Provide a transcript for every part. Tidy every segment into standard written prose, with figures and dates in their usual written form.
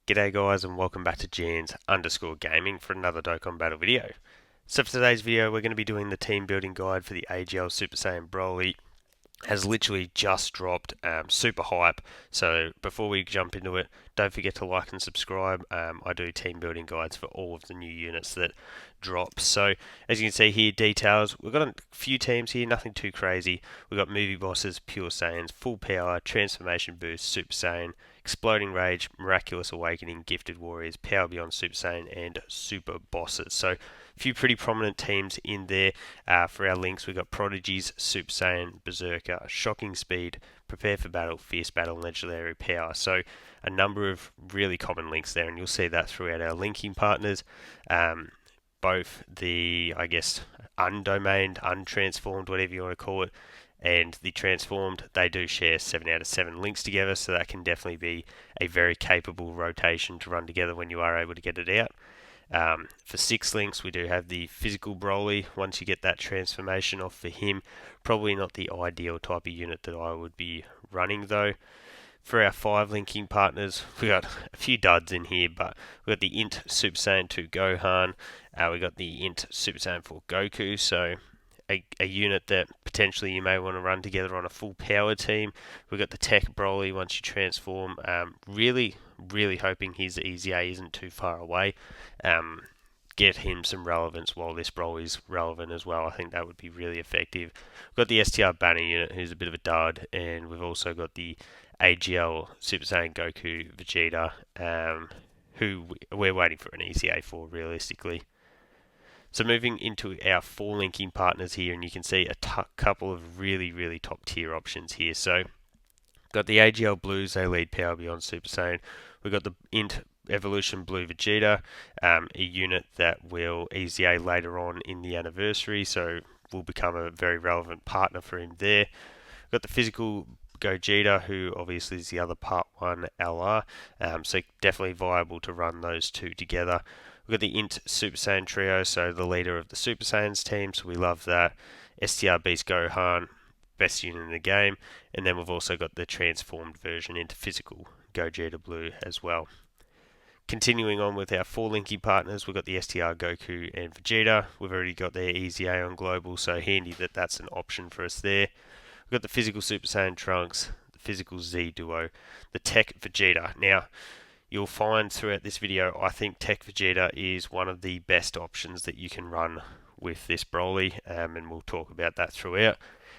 G'day guys and welcome back to Jans_gaming for another Dokkan battle video. So for today's video we're going to be doing the team building guide for the AGL Super Saiyan Broly. Has literally just dropped, super hype. So before we jump into it, don't forget to like and subscribe. I do team building guides for all of the new units that drop. So as you can see here, details. We've got a few teams here, nothing too crazy. We've got movie bosses, pure Saiyans, full power, transformation boost, Super Saiyan, exploding rage, miraculous awakening, gifted warriors, power beyond Super Saiyan, and super bosses. So a few pretty prominent teams in there. For our links, we've got Prodigies, Super Saiyan, Berserker, Shocking Speed, Prepare for Battle, Fierce Battle, Legendary Power. So a number of really common links there, and you'll see that throughout our linking partners. Both the, undomained, untransformed, whatever you want to call it, and the transformed, they do share 7 out of 7 links together, so that can definitely be a very capable rotation to run together when you are able to get it out. For 6 links, we do have the physical Broly. Once you get that transformation off for him, probably not the ideal type of unit that I would be running though. For our 5 linking partners, we got a few duds in here, but we got the Int Super Saiyan 2 Gohan, we got the Int Super Saiyan 4 Goku, so a unit that potentially you may want to run together on a full power team. We've got the Tech Broly once you transform. Really hoping his EZA isn't too far away. Get him some relevance while this Broly is relevant as well. I think that would be really effective. We've got the STR Banner unit, who's a bit of a dud, and we've also got the AGL Super Saiyan Goku Vegeta, who we're waiting for an EZA for realistically. So moving into our 4 linking partners here, and you can see a couple of really top tier options here. So got the AGL Blues, they lead power beyond Super Saiyan. We've got the Int Evolution Blue Vegeta, a unit that will EZA later on in the anniversary, so will become a very relevant partner for him there. We've got the physical Gogeta, who obviously is the other Part 1 LR, so definitely viable to run those two together. We've got the Int Super Saiyan Trio, so the leader of the Super Saiyans team, so we love that. STR Beast Gohan, best unit in the game. And then we've also got the transformed version into physical Gogeta Blue as well. Continuing on with our 4 linking partners, we've got the STR Goku and Vegeta. We've already got their EZA on global, so handy that that's an option for us there. We've got the physical Super Saiyan Trunks, the physical Z Duo, the Tech Vegeta. Now, you'll find throughout this video, I think Tech Vegeta is one of the best options that you can run with this Broly, and we'll talk about that throughout.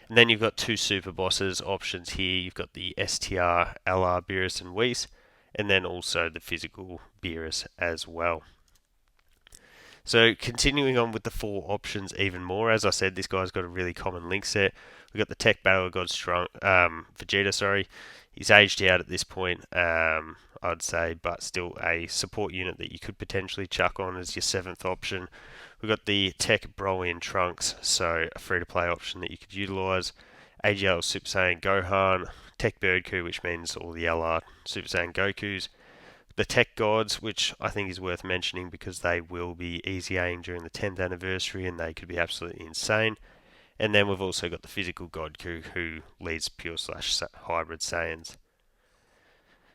And then you've got 2 super bosses options here. You've got the STR LR Beerus and Whis, and then also the physical Beerus as well. So continuing on with the 4 options even more, as I said, this guy's got a really common link set. We've got the Tech Battle of God Strong, Vegeta, sorry. He's aged out at this point, I'd say, but still a support unit that you could potentially chuck on as your 7th option. We've got the Tech Broly and Trunks, so a free-to-play option that you could utilise. AGL Super Saiyan Gohan, Tech Birdku, which means all the LR Super Saiyan Gokus. The Tech Gods, which I think is worth mentioning because they will be EZAing during the 10th anniversary and they could be absolutely insane. And then we've also got the physical Godku, who leads pure/hybrid Saiyans.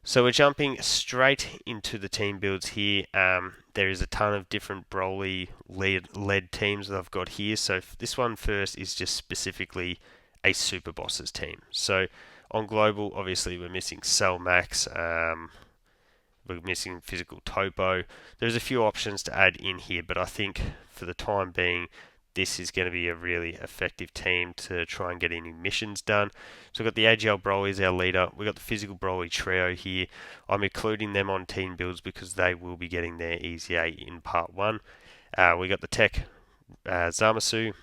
So we're jumping straight into the team builds here. There is a ton of different Broly-led teams that I've got here. So this one first is just specifically a Super Bosses team. So on global, obviously we're missing Cell Max. We're missing physical Topo. There's a few options to add in here, but I think for the time being, this is going to be a really effective team to try and get any missions done. So we've got the AGL Broly as our leader. We've got the physical Broly trio here. I'm including them on team builds because they will be getting their EZA in Part 1. We got the Tech Zamasu,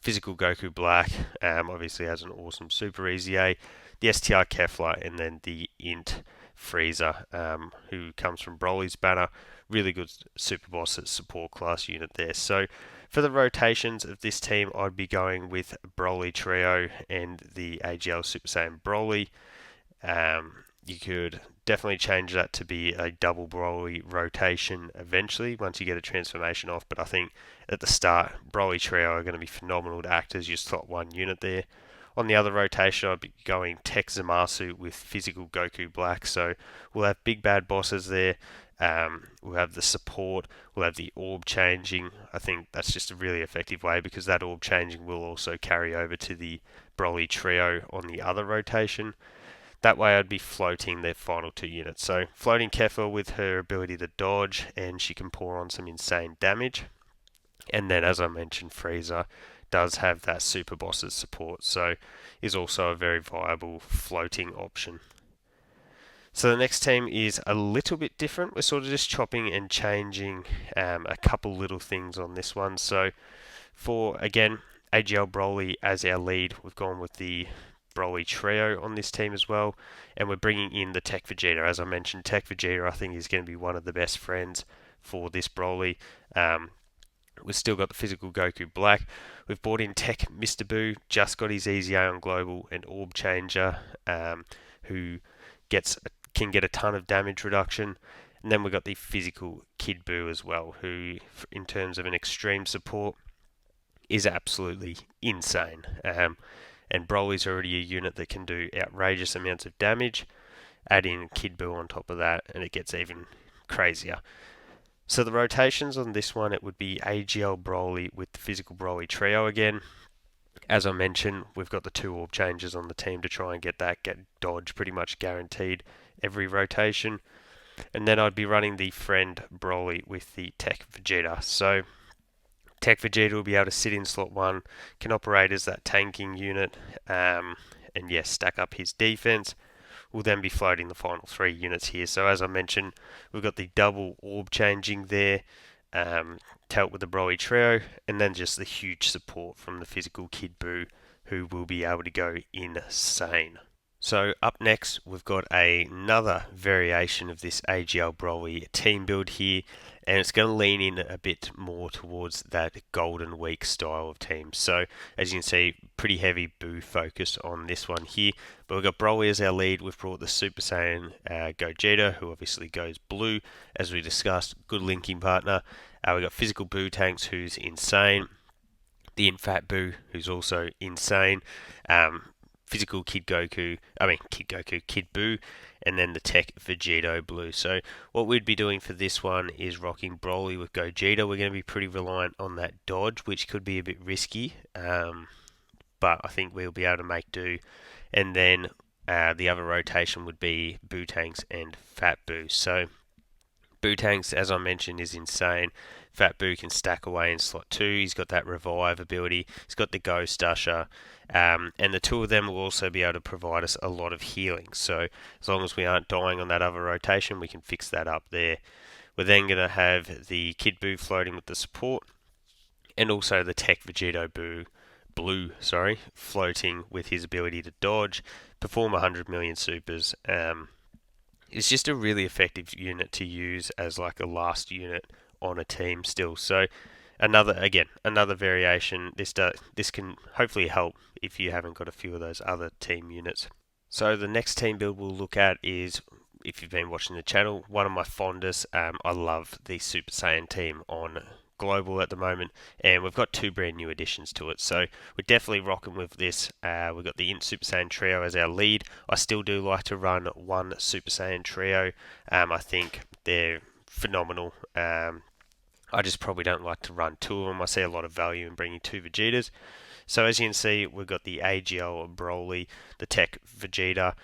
physical Goku Black, obviously has an awesome Super EZA. The STR Kefla, and then the Int Frieza, who comes from Broly's banner. Really good super boss support class unit there. So for the rotations of this team, I'd be going with Broly Trio and the AGL Super Saiyan Broly. You could definitely change that to be a double Broly rotation eventually once you get a transformation off, but I think at the start, Broly Trio are going to be phenomenal to act as your slot 1 unit there. On the other rotation, I'd be going Tech Zamasu with Physical Goku Black. So we'll have big bad bosses there. We'll have the support. We'll have the orb changing. I think that's just a really effective way because that orb changing will also carry over to the Broly trio on the other rotation. That way I'd be floating their final two units. So floating Kefla with her ability to dodge, and she can pour on some insane damage. And then, as I mentioned, Frieza does have that super boss's support, so is also a very viable floating option. So the next team is a little bit different. We're sort of just chopping and changing a couple little things on this one. So for, again, AGL Broly as our lead, we've gone with the Broly trio on this team as well, and we're bringing in the Tech Vegeta. As I mentioned, Tech Vegeta I think is going to be one of the best friends for this Broly. We've still got the Physical Goku Black. We've brought in Tech Mr. Buu, just got his EZA on Global, and Orb Changer, who can get a ton of damage reduction. And then we've got the Physical Kid Buu as well, who, in terms of an extreme support, is absolutely insane. And Broly's already a unit that can do outrageous amounts of damage. Add in Kid Buu on top of that, and it gets even crazier. So the rotations on this one, it would be AGL Broly with the Physical Broly trio again. As I mentioned, we've got the two orb changes on the team to try and get dodge pretty much guaranteed every rotation. And then I'd be running the friend Broly with the Tech Vegeta. So Tech Vegeta will be able to sit in slot 1, can operate as that tanking unit, and yes, stack up his defense. We'll then be floating the final 3 units here. So as I mentioned, we've got the double orb changing there to help with the Broly trio, and then just the huge support from the Physical Kid Buu, who will be able to go insane. So up next, we've got another variation of this AGL Broly team build here, and it's going to lean in a bit more towards that Golden Week style of team. So as you can see, pretty heavy Buu focus on this one here. But we've got Broly as our lead. We've brought the Super Saiyan Gogeta, who obviously goes blue, as we discussed, good linking partner. We've got Physical Buu Tanks, who's insane. The Infat Buu, who's also insane. Physical Kid Buu, and then the Tech Vegeta Blue. So what we'd be doing for this one is rocking Broly with Gogeta. We're going to be pretty reliant on that dodge, which could be a bit risky, but I think we'll be able to make do. And then the other rotation would be Buu Tanks and Fat Buu. So Buu Tanks, as I mentioned, is insane. Fat Buu can stack away in slot 2. He's got that revive ability. He's got the Ghost Usher. And the two of them will also be able to provide us a lot of healing. So as long as we aren't dying on that other rotation, we can fix that up there. We're then going to have the Kid Buu floating with the support, and also the Tech Vegeta Blue, floating with his ability to dodge, perform 100 million supers. It's just a really effective unit to use as like a last unit on a team still. So another variation. This can hopefully help if you haven't got a few of those other team units. So the next team build we'll look at is, if you've been watching the channel, one of my fondest. I love the Super Saiyan team on Global at the moment, and we've got 2 brand new additions to it, so we're definitely rocking with this. We've got the Super Saiyan trio as our lead. I still do like to run 1 Super Saiyan trio. I think they're phenomenal. I just probably don't like to run 2 of them. I see a lot of value in bringing 2 Vegetas. So as you can see, we've got the AGL Broly, the Tech Vegeta,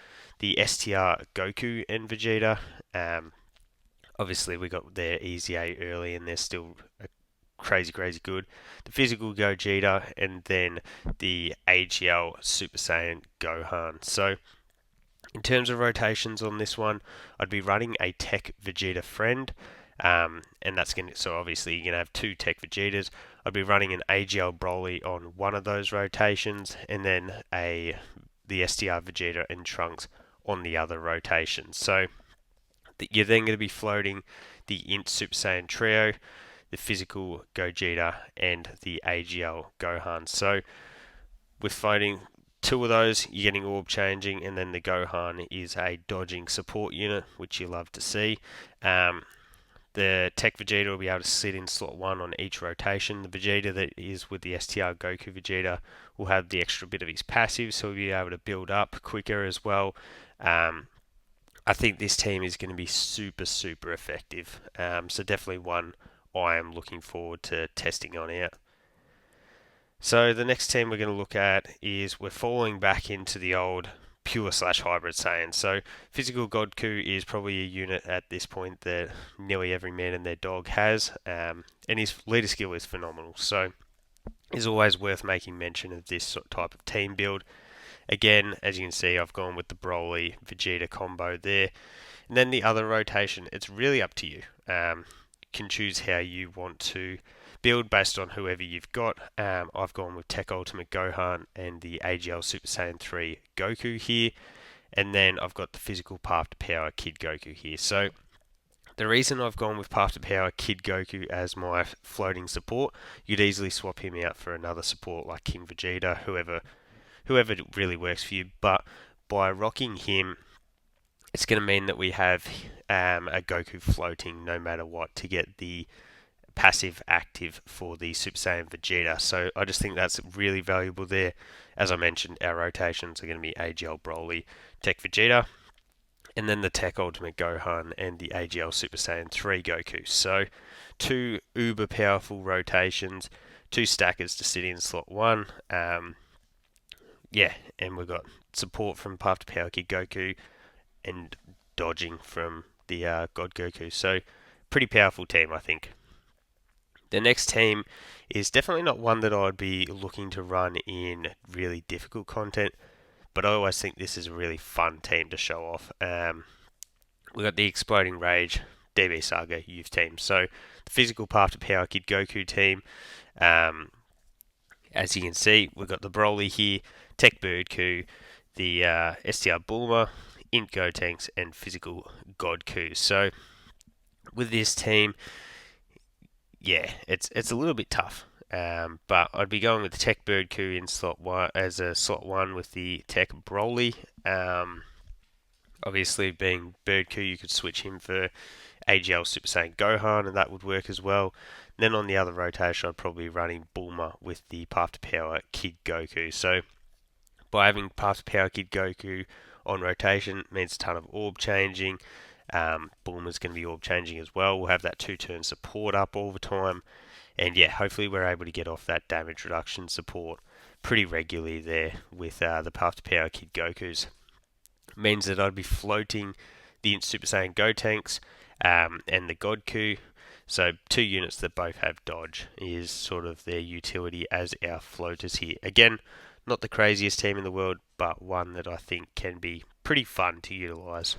the STR Goku and Vegeta. Obviously, we got their EZA early, and they're still crazy good. The Physical Gogeta, and then the AGL Super Saiyan Gohan. So in terms of rotations on this one, I'd be running a Tech Vegeta friend. And that's so obviously you're going to have 2 Tech Vegetas. I'd be running an AGL Broly on one of those rotations, and then the STR Vegeta and Trunks on the other rotation. So you're then going to be floating the Int Super Saiyan trio, the Physical Gogeta, and the AGL Gohan. So with floating 2 of those, you're getting orb changing, and then the Gohan is a dodging support unit, which you love to see. The Tech Vegeta will be able to sit in slot 1 on each rotation. The Vegeta that is with the STR Goku Vegeta will have the extra bit of his passive, so we'll be able to build up quicker as well. I think this team is going to be super effective. So definitely one I am looking forward to testing on out. So the next team we're going to look at is we're falling back into the old pure/hybrid Saiyan. So physical Godku is probably a unit at this point that nearly every man and their dog has, and his leader skill is phenomenal. So it's always worth making mention of this type of team build. Again, as you can see, I've gone with the Broly Vegeta combo there. And then the other rotation, it's really up to you. You can choose how you want to build based on whoever you've got. I've gone with Tech Ultimate Gohan and the AGL Super Saiyan 3 Goku here. And then I've got the physical Path to Power Kid Goku here. So the reason I've gone with Path to Power Kid Goku as my floating support, you'd easily swap him out for another support like King Vegeta, whoever really works for you. But by rocking him, it's going to mean that we have a Goku floating no matter what to get the passive active for the Super Saiyan Vegeta. So I just think that's really valuable there. As I mentioned, our rotations are going to be AGL Broly, Tech Vegeta, and then the Tech Ultimate Gohan and the AGL Super Saiyan 3 Goku. So two uber powerful rotations, two stackers to sit in slot 1. And we've got support from Path to Power Kid Goku and dodging from the God Goku. So pretty powerful team, I think. The next team is definitely not one that I'd be looking to run in really difficult content, but I always think this is a really fun team to show off. We've got the Exploding Rage DB Saga youth team. So the physical Path to Power Kid Goku team. As you can see, we've got the Broly here, Tech Birdku, the STR Bulma, Int Gotenks, and physical Godku. So with this team, it's a little bit tough. But I'd be going with the Tech Birdku in slot 1 as a slot 1 with the Tech Broly. Obviously, being Birdku, you could switch him for AGL Super Saiyan Gohan, and that would work as well. And then on the other rotation, I'd probably be running Bulma with the Path to Power Kid Goku. So by having Path to Power Kid Goku on rotation, it means a ton of orb changing. Bulma's going to be orb changing as well. We'll have that 2-turn support up all the time. And hopefully we're able to get off that damage reduction support pretty regularly there with the Path to Power Kid Gokus. Means that I'd be floating the Super Saiyan Gotenks and the Godku. So two units that both have dodge is sort of their utility as our floaters here. Again, not the craziest team in the world, but one that I think can be pretty fun to utilise.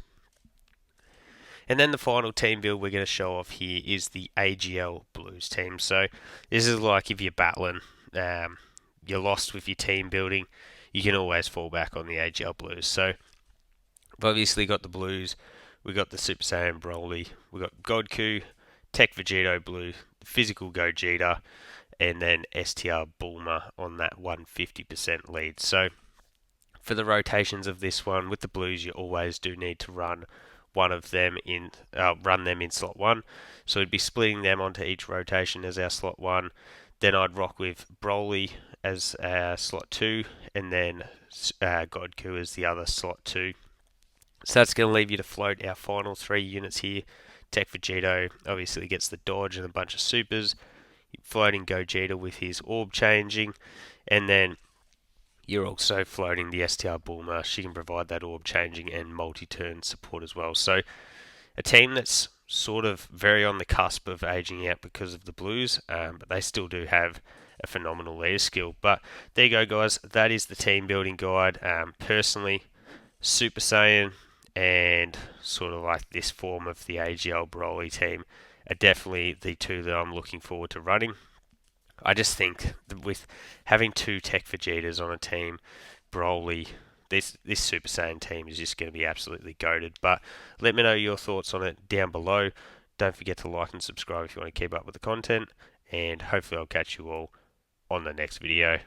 And then the final team build we're going to show off here is the AGL Blues team. So this is like if you're battling, you're lost with your team building, you can always fall back on the AGL Blues. So we've obviously got the Blues, we've got the Super Saiyan Broly, we've got Godku, Tech Vegeta Blue, Physical Gogeta, and then STR Bulma on that 150% lead. So for the rotations of this one, with the Blues, you always do need to run one of them in slot 1. So we'd be splitting them onto each rotation as our slot 1. Then I'd rock with Broly as slot 2, and then Godku as the other slot 2. So that's going to leave you to float our final 3 units here. Tech Vegeta obviously gets the dodge and a bunch of supers. Floating Gogeta with his orb changing, and then you're also floating the STR Bulma. She can provide that orb changing and multi-turn support as well. So a team that's sort of very on the cusp of aging out because of the Blues, but they still do have a phenomenal leader skill. But there you go, guys. That is the team building guide. Personally, Super Saiyan and sort of like this form of the AGL Broly team are definitely the two that I'm looking forward to running. I just think that with having 2 Tech Vegetas on a team, Broly, this Super Saiyan team is just going to be absolutely goated. But let me know your thoughts on it down below. Don't forget to like and subscribe if you want to keep up with the content, and hopefully I'll catch you all on the next video.